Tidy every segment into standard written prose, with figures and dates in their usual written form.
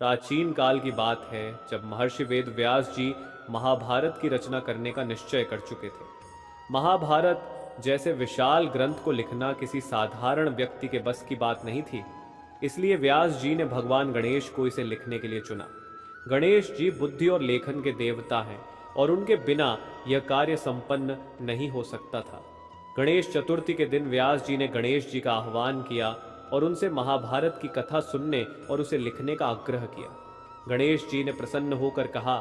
प्राचीन काल की बात है जब महर्षि वेद व्यास जी महाभारत की रचना करने का निश्चय कर चुके थे। महाभारत जैसे विशाल ग्रंथ को लिखना किसी साधारण व्यक्ति के बस की बात नहीं थी। इसलिए व्यास जी ने भगवान गणेश को इसे लिखने के लिए चुना। गणेश जी बुद्धि और लेखन के देवता हैं और उनके बिना यह कार्य संपन्न नहीं हो सकता था। गणेश चतुर्थी के दिन व्यास जी ने गणेश जी का आह्वान किया और उनसे महाभारत की कथा सुनने और उसे लिखने का आग्रह किया। गणेश जी ने प्रसन्न होकर कहा,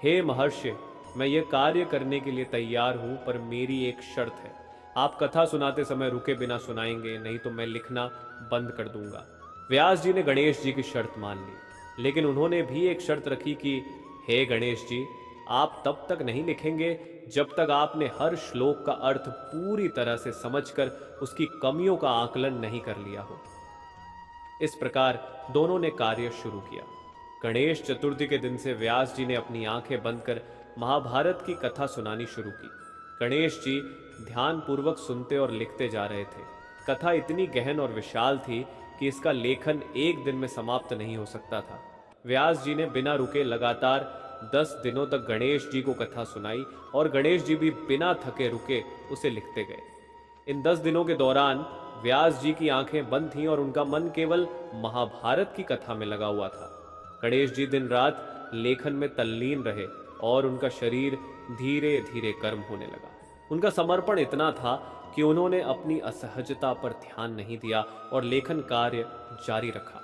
हे महर्षि, मैं यह कार्य करने के लिए तैयार हूं, पर मेरी एक शर्त है। आप कथा सुनाते समय रुके बिना सुनाएंगे, नहीं तो मैं लिखना बंद कर दूंगा। व्यास जी ने गणेश जी की शर्त मान ली, लेकिन उन्होंने भी एक शर्त रखी कि हे गणेश जी, आप तब तक नहीं लिखेंगे जब तक आपने हर श्लोक का अर्थ पूरी तरह से समझकर उसकी कमियों का आकलन नहीं कर लिया हो। इस प्रकार दोनों ने कार्य शुरू किया। गणेश चतुर्थी के दिन से व्यास जी ने अपनी आंखें बंद कर महाभारत की कथा सुनानी शुरू की। गणेश जी ध्यानपूर्वक सुनते और लिखते जा रहे थे। कथा इतनी गहन और विशाल थी कि इसका लेखन एक दिन में समाप्त नहीं हो सकता था। व्यास जी ने बिना रुके लगातार 10 दिनों तक गणेश जी को कथा सुनाई और गणेश जी भी बिना थके रुके उसे लिखते गए। इन 10 दिनों के दौरान व्यास जी की आंखें बंद थीं और उनका मन केवल महाभारत की कथा में लगा हुआ था। गणेश जी दिन रात लेखन में तल्लीन रहे और उनका शरीर धीरे धीरे गर्म होने लगा। उनका समर्पण इतना था कि उन्होंने अपनी असहजता पर ध्यान नहीं दिया और लेखन कार्य जारी रखा।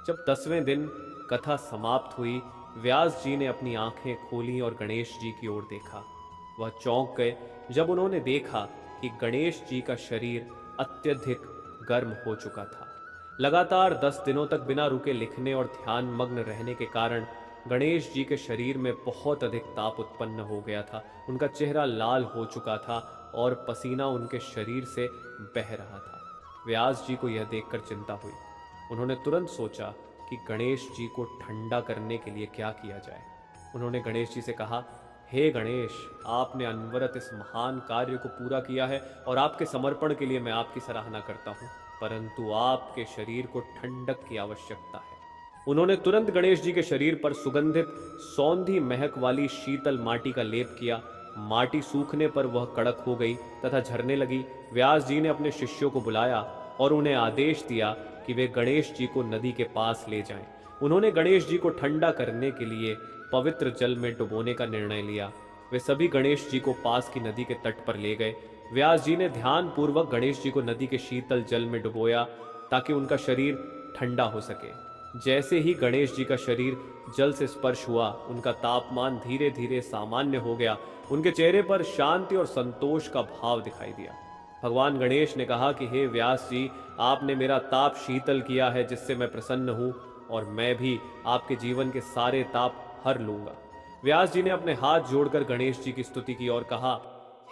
जब 10वें दिन कथा समाप्त हुई, व्यास जी ने अपनी आंखें खोली और गणेश जी की ओर देखा। वह चौंक गए जब उन्होंने देखा कि गणेश जी का शरीर अत्यधिक गर्म हो चुका था। लगातार 10 दिनों तक बिना रुके लिखने और ध्यान मग्न रहने के कारण गणेश जी के शरीर में बहुत अधिक ताप उत्पन्न हो गया था। उनका चेहरा लाल हो चुका था और पसीना उनके शरीर से बह रहा था। व्यास जी को यह देखकर चिंता हुई। उन्होंने तुरंत सोचा कि गणेश जी को ठंडा करने के लिए क्या किया जाए। उन्होंने गणेश जी से कहा, हे गणेश, आपने अनवरत इस महान कार्य को पूरा किया है और आपके समर्पण के लिए मैं आपकी सराहना करता हूँ, परंतु आपके शरीर को ठंडक की आवश्यकता है। उन्होंने तुरंत गणेश जी के शरीर पर सुगंधित सौंधी महक वाली शीतल माटी का लेप किया। माटी सूखने पर वह कड़क हो गई तथा झरने लगी। व्यास जी ने अपने शिष्यों को बुलाया और उन्हें आदेश दिया कि वे गणेश जी को नदी के पास ले जाएं। उन्होंने गणेश जी को ठंडा करने के लिए पवित्र जल में डुबोने का निर्णय लिया। वे सभी गणेश जी को पास की नदी के तट पर ले गए। व्यास जी ने ध्यान पूर्वक गणेश जी को नदी के शीतल जल में डुबोया ताकि उनका शरीर ठंडा हो सके। जैसे ही गणेश जी का शरीर जल से स्पर्श हुआ, उनका तापमान धीरे धीरे सामान्य हो गया। उनके चेहरे पर शांति और संतोष का भाव दिखाई दिया। भगवान गणेश ने कहा कि हे व्यास जी, आपने मेरा ताप शीतल किया है, जिससे मैं प्रसन्न हूँ और मैं भी आपके जीवन के सारे ताप हर लूंगा। व्यास जी ने अपने हाथ जोड़कर गणेश जी की स्तुति की और कहा,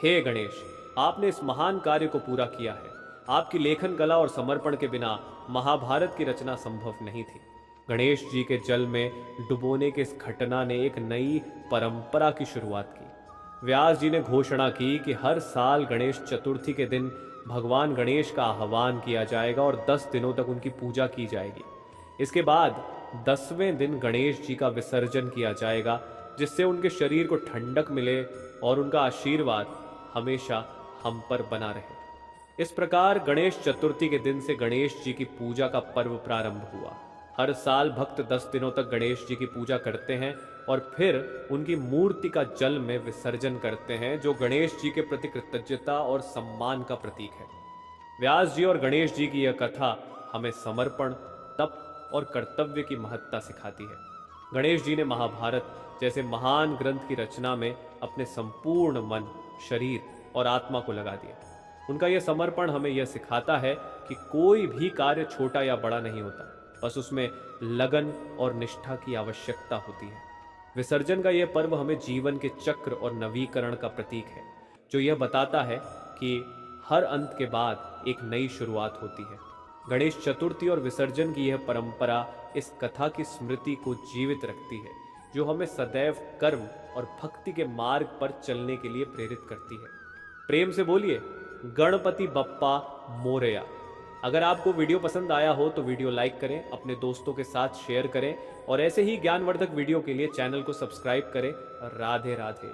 हे गणेश, आपने इस महान कार्य को पूरा किया है। आपकी लेखन कला और समर्पण के बिना महाभारत की रचना संभव नहीं थी। गणेश जी के जल में डुबोने की इस घटना ने एक नई परंपरा की शुरुआत की। व्यास जी ने घोषणा की कि हर साल गणेश चतुर्थी के दिन भगवान गणेश का आह्वान किया जाएगा और 10 दिनों तक उनकी पूजा की जाएगी। इसके बाद 10वें दिन गणेश जी का विसर्जन किया जाएगा, जिससे उनके शरीर को ठंडक मिले और उनका आशीर्वाद हमेशा हम पर बना रहे। इस प्रकार गणेश चतुर्थी के दिन से गणेश जी की पूजा का पर्व प्रारंभ हुआ। हर साल भक्त 10 दिनों तक गणेश जी की पूजा करते हैं और फिर उनकी मूर्ति का जल में विसर्जन करते हैं, जो गणेश जी के प्रति कृतज्ञता और सम्मान का प्रतीक है। व्यास जी और गणेश जी की यह कथा हमें समर्पण, तप और कर्तव्य की महत्ता सिखाती है। गणेश जी ने महाभारत जैसे महान ग्रंथ की रचना में अपने संपूर्ण मन, शरीर और आत्मा को लगा दिया। उनका यह समर्पण हमें यह सिखाता है कि कोई भी कार्य छोटा या बड़ा नहीं होता, बस उसमें लगन और निष्ठा की आवश्यकता होती है। विसर्जन का यह पर्व हमें जीवन के चक्र और नवीकरण का प्रतीक है, जो यह बताता है कि हर अंत के बाद एक नई शुरुआत होती है। गणेश चतुर्थी और विसर्जन की यह परंपरा इस कथा की स्मृति को जीवित रखती है, जो हमें सदैव कर्म और भक्ति के मार्ग पर चलने के लिए प्रेरित करती है। प्रेम से बोलिए, गणपति बप्पा मोरया। अगर आपको वीडियो पसंद आया हो तो वीडियो लाइक करें, अपने दोस्तों के साथ शेयर करें और ऐसे ही ज्ञानवर्धक वीडियो के लिए चैनल को सब्सक्राइब करें। राधे राधे।